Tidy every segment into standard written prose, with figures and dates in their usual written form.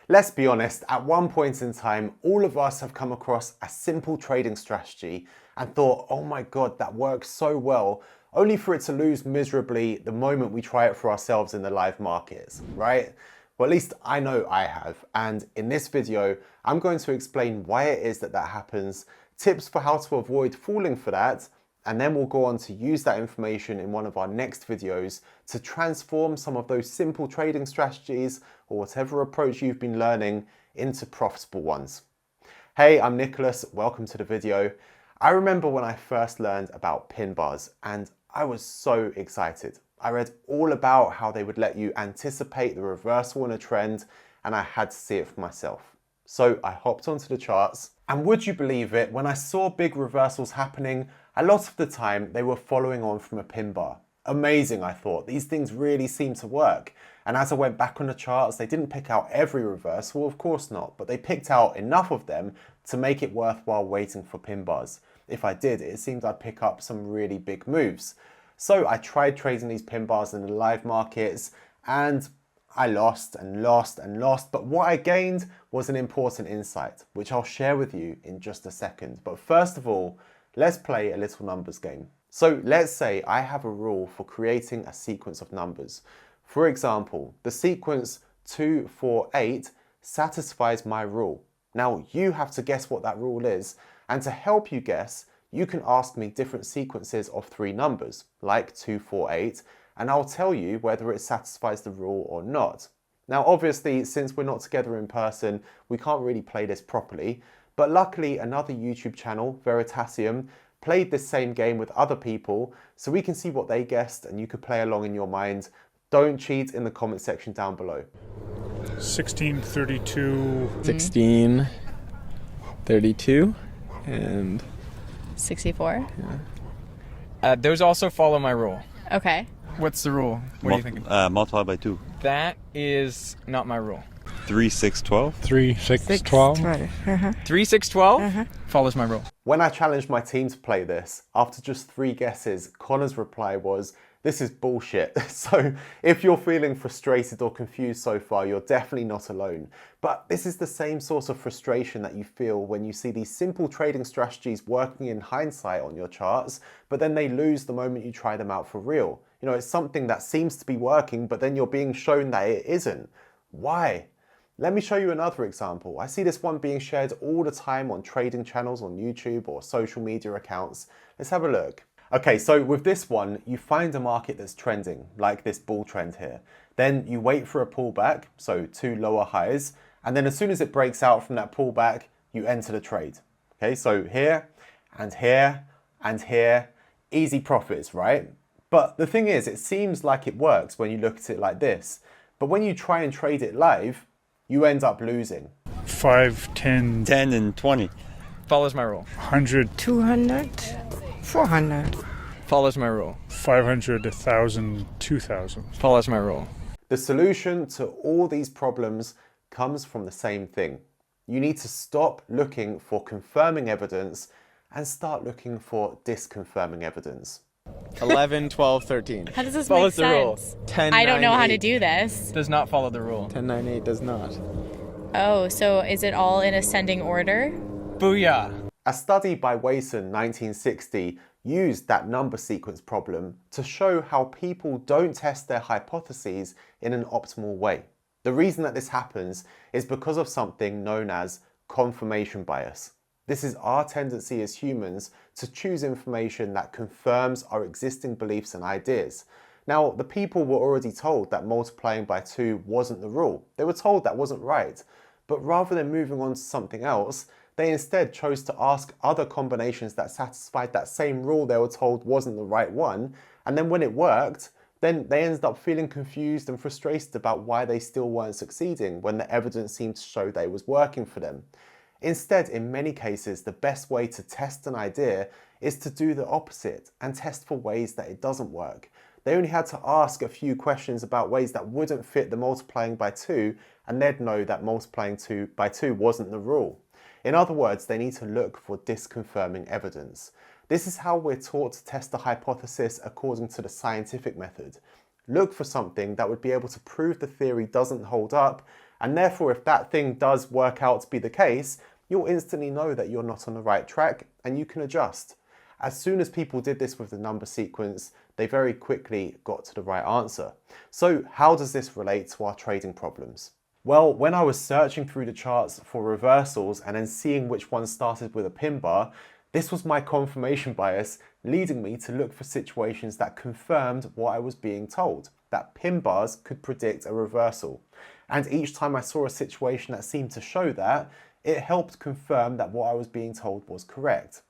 Let's be honest, at one point in time, all of us have come across a simple trading strategy and thought, oh my God, that works so well, only for it to lose miserably the moment we try it for ourselves in the live markets, right? Well, at least I know I have. And in this video, I'm going to explain why it is that that happens, tips for how to avoid falling for that, and then we'll go on to use that information in one of our next videos to transform some of those simple trading strategies or whatever approach you've been learning into profitable ones. Hey, I'm Nicholas, welcome to the video. I remember when I first learned about pin bars and I was so excited. I read all about how they would let you anticipate the reversal in a trend and I had to see it for myself. So I hopped onto the charts and would you believe it, when I saw big reversals happening, a lot of the time they were following on from a pin bar. Amazing, I thought. These things really seem to work. And as I went back on the charts, they didn't pick out every reversal, of course not, but they picked out enough of them to make it worthwhile waiting for pin bars. If I did, it seemed I'd pick up some really big moves. So I tried trading these pin bars in the live markets and I lost and lost and lost, but what I gained was an important insight, which I'll share with you in just a second. But first of all, let's play a little numbers game. So let's say I have a rule for creating a sequence of numbers. For example, the sequence 2, 4, 8 satisfies my rule. Now you have to guess what that rule is, and to help you guess, you can ask me different sequences of 3 numbers, like 2, 4, 8, and I'll tell you whether it satisfies the rule or not. Now obviously, since we're not together in person, we can't really play this properly, but luckily another YouTube channel, Veritasium, played this same game with other people, so we can see what they guessed and you could play along in your mind. Don't cheat in the comment section down below. 1632. 1632 and 64. yeah. Those also follow my rule. Okay. What's the rule? What are you thinking? Multiply by 2. That is not my rule. 3, 6, 12. 3, 6, 12. 3, 6, 12 follows my rule. When I challenged my team to play this, after just 3 guesses, Connor's reply was, "This is bullshit." So if you're feeling frustrated or confused so far, you're definitely not alone. But this is the same source of frustration that you feel when you see these simple trading strategies working in hindsight on your charts, but then they lose the moment you try them out for real. You know, it's something that seems to be working, but then you're being shown that it isn't. Why? Let me show you another example. I see this one being shared all the time on trading channels on YouTube or social media accounts. Let's have a look. Okay, so with this one, you find a market that's trending, like this bull trend here. Then you wait for a pullback, so 2 lower highs, and then as soon as it breaks out from that pullback, you enter the trade. Okay, so here, and here, and here, easy profits, right? But the thing is, it seems like it works when you look at it like this. But when you try and trade it live, you end up losing. 5, 10, 10 and 20. Follows my rule. 100, 200, 400. Follows my rule. 500, 1,000, 2,000. Follows my rule. The solution to all these problems comes from the same thing. You need to stop looking for confirming evidence and start looking for disconfirming evidence. 11, 12, 13. How does this Follows make the rule. sense? 10, I don't know 9, how to 8. do this. Does not follow the rule. 10, 9, 8 does not. Oh, so is it all in ascending order? Booyah. A study by Wason 1960 used that number sequence problem to show how people don't test their hypotheses in an optimal way. The reason that this happens is because of something known as confirmation bias. This is our tendency as humans to choose information that confirms our existing beliefs and ideas. Now, the people were already told that multiplying by 2 wasn't the rule. They were told that wasn't right. But rather than moving on to something else, they instead chose to ask other combinations that satisfied that same rule they were told wasn't the right one. And then when it worked, then they ended up feeling confused and frustrated about why they still weren't succeeding when the evidence seemed to show that it was working for them. Instead, in many cases, the best way to test an idea is to do the opposite and test for ways that it doesn't work. They only had to ask a few questions about ways that wouldn't fit the multiplying by 2, and they'd know that multiplying by 2 wasn't the rule. In other words, they need to look for disconfirming evidence. This is how we're taught to test a hypothesis according to the scientific method. Look for something that would be able to prove the theory doesn't hold up, And therefore, if that thing does work out to be the case, you'll instantly know that you're not on the right track and you can adjust. As soon as people did this with the number sequence, they very quickly got to the right answer. So how does this relate to our trading problems? Well, when I was searching through the charts for reversals and then seeing which one started with a pin bar, this was my confirmation bias leading me to look for situations that confirmed what I was being told, that pin bars could predict a reversal. And each time I saw a situation that seemed to show that, it helped confirm that what I was being told was correct.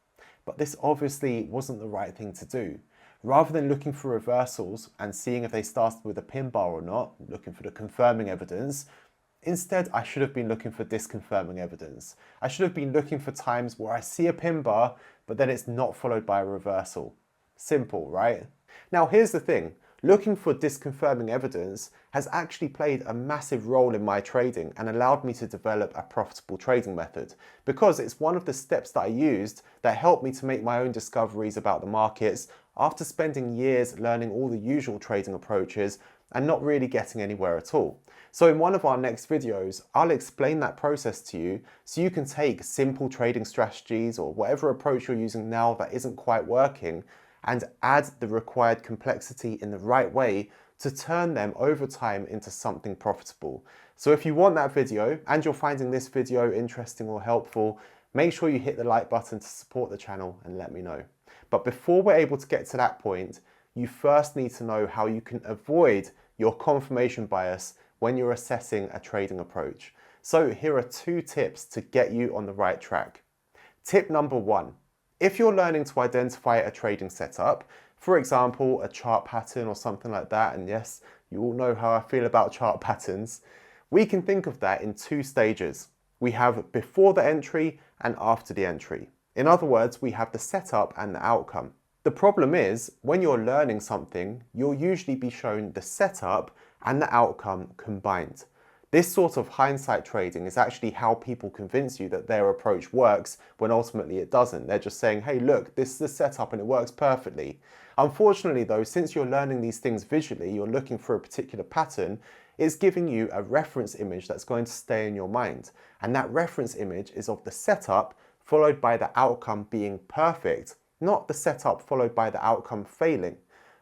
But this obviously wasn't the right thing to do. Rather than looking for reversals and seeing if they started with a pin bar or not, looking for the confirming evidence, instead I should have been looking for disconfirming evidence. I should have been looking for times where I see a pin bar, but then it's not followed by a reversal. Simple, right? Now here's the thing. Looking for disconfirming evidence has actually played a massive role in my trading and allowed me to develop a profitable trading method, because it's one of the steps that I used that helped me to make my own discoveries about the markets after spending years learning all the usual trading approaches and not really getting anywhere at all. So in one of our next videos, I'll explain that process to you so you can take simple trading strategies or whatever approach you're using now that isn't quite working and add the required complexity in the right way to turn them over time into something profitable. So if you want that video and you're finding this video interesting or helpful, make sure you hit the like button to support the channel and let me know. But before we're able to get to that point, you first need to know how you can avoid your confirmation bias when you're assessing a trading approach. So here are 2 tips to get you on the right track. Tip number 1. If you're learning to identify a trading setup, for example, a chart pattern or something like that, and yes, you all know how I feel about chart patterns, we can think of that in 2 stages. We have before the entry and after the entry. In other words, we have the setup and the outcome. The problem is, when you're learning something, you'll usually be shown the setup and the outcome combined. This sort of hindsight trading is actually how people convince you that their approach works when ultimately it doesn't. They're just saying, hey, look, this is the setup and it works perfectly. Unfortunately though, since you're learning these things visually, you're looking for a particular pattern, it's giving you a reference image that's going to stay in your mind. And that reference image is of the setup followed by the outcome being perfect, not the setup followed by the outcome failing.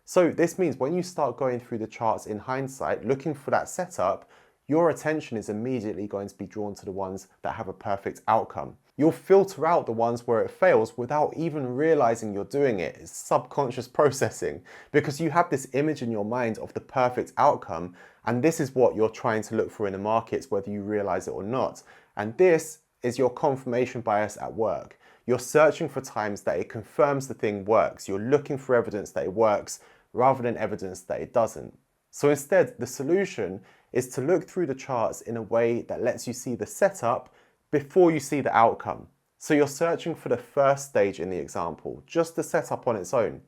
So this means when you start going through the charts in hindsight, looking for that setup, your attention is immediately going to be drawn to the ones that have a perfect outcome. You'll filter out the ones where it fails without even realizing you're doing it. It's subconscious processing because you have this image in your mind of the perfect outcome, and this is what you're trying to look for in the markets, whether you realize it or not. And this is your confirmation bias at work. You're searching for times that it confirms the thing works. You're looking for evidence that it works rather than evidence that it doesn't. So instead, the solution is to look through the charts in a way that lets you see the setup before you see the outcome. So you're searching for the first stage in the example, just the setup on its own.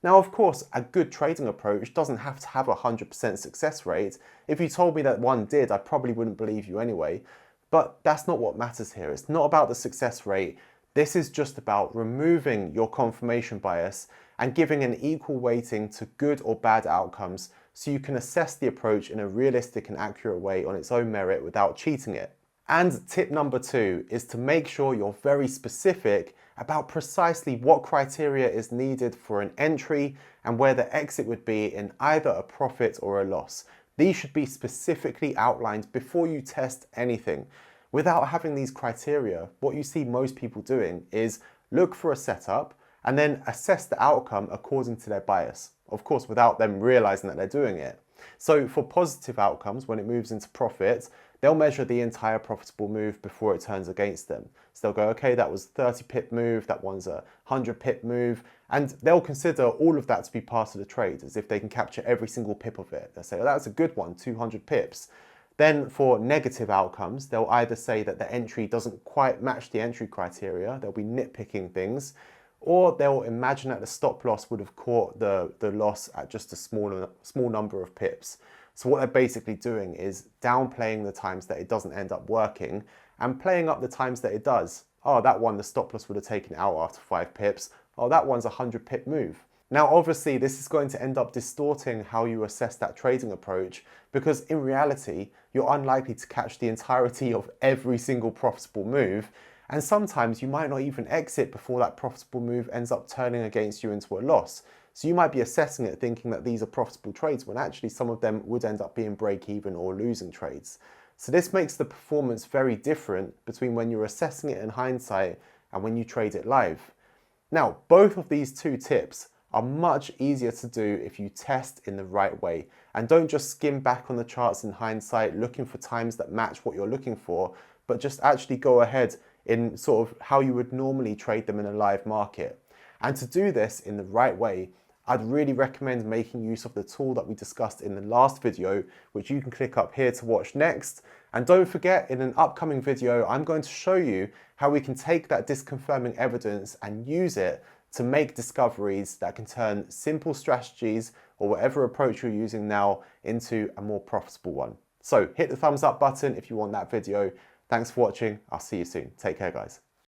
Now, of course, a good trading approach doesn't have to have a 100% success rate. If you told me that one did, I probably wouldn't believe you anyway. But that's not what matters here. It's not about the success rate. This is just about removing your confirmation bias and giving an equal weighting to good or bad outcomes so you can assess the approach in a realistic and accurate way on its own merit without cheating it. And tip number 2 is to make sure you're very specific about precisely what criteria is needed for an entry and where the exit would be in either a profit or a loss. These should be specifically outlined before you test anything. Without having these criteria, what you see most people doing is look for a setup and then assess the outcome according to their bias. Of course, without them realizing that they're doing it. So for positive outcomes, when it moves into profit, they'll measure the entire profitable move before it turns against them. So they'll go, okay, that was 30 pip move, that one's a 100 pip move, and they'll consider all of that to be part of the trade, as if they can capture every single pip of it. They'll say, oh, that's a good one, 200 pips. Then for negative outcomes, they'll either say that the entry doesn't quite match the entry criteria, they'll be nitpicking things, or they'll imagine that the stop loss would have caught the loss at just a small number of pips. So what they're basically doing is downplaying the times that it doesn't end up working and playing up the times that it does. Oh, that one, the stop loss would have taken it out after 5 pips. Oh, that one's a 100 pip move. Now, obviously, this is going to end up distorting how you assess that trading approach because in reality, you're unlikely to catch the entirety of every single profitable move. And sometimes you might not even exit before that profitable move ends up turning against you into a loss. So you might be assessing it thinking that these are profitable trades when actually some of them would end up being break even or losing trades. So this makes the performance very different between when you're assessing it in hindsight and when you trade it live. Now, both of these two tips are much easier to do if you test in the right way and don't just skim back on the charts in hindsight looking for times that match what you're looking for, but just actually go ahead in sort of how you would normally trade them in a live market. And to do this in the right way, I'd really recommend making use of the tool that we discussed in the last video, which you can click up here to watch next. And don't forget, in an upcoming video, I'm going to show you how we can take that disconfirming evidence and use it to make discoveries that can turn simple strategies or whatever approach you're using now into a more profitable one. So hit the thumbs up button if you want that video. Thanks for watching. I'll see you soon. Take care, guys.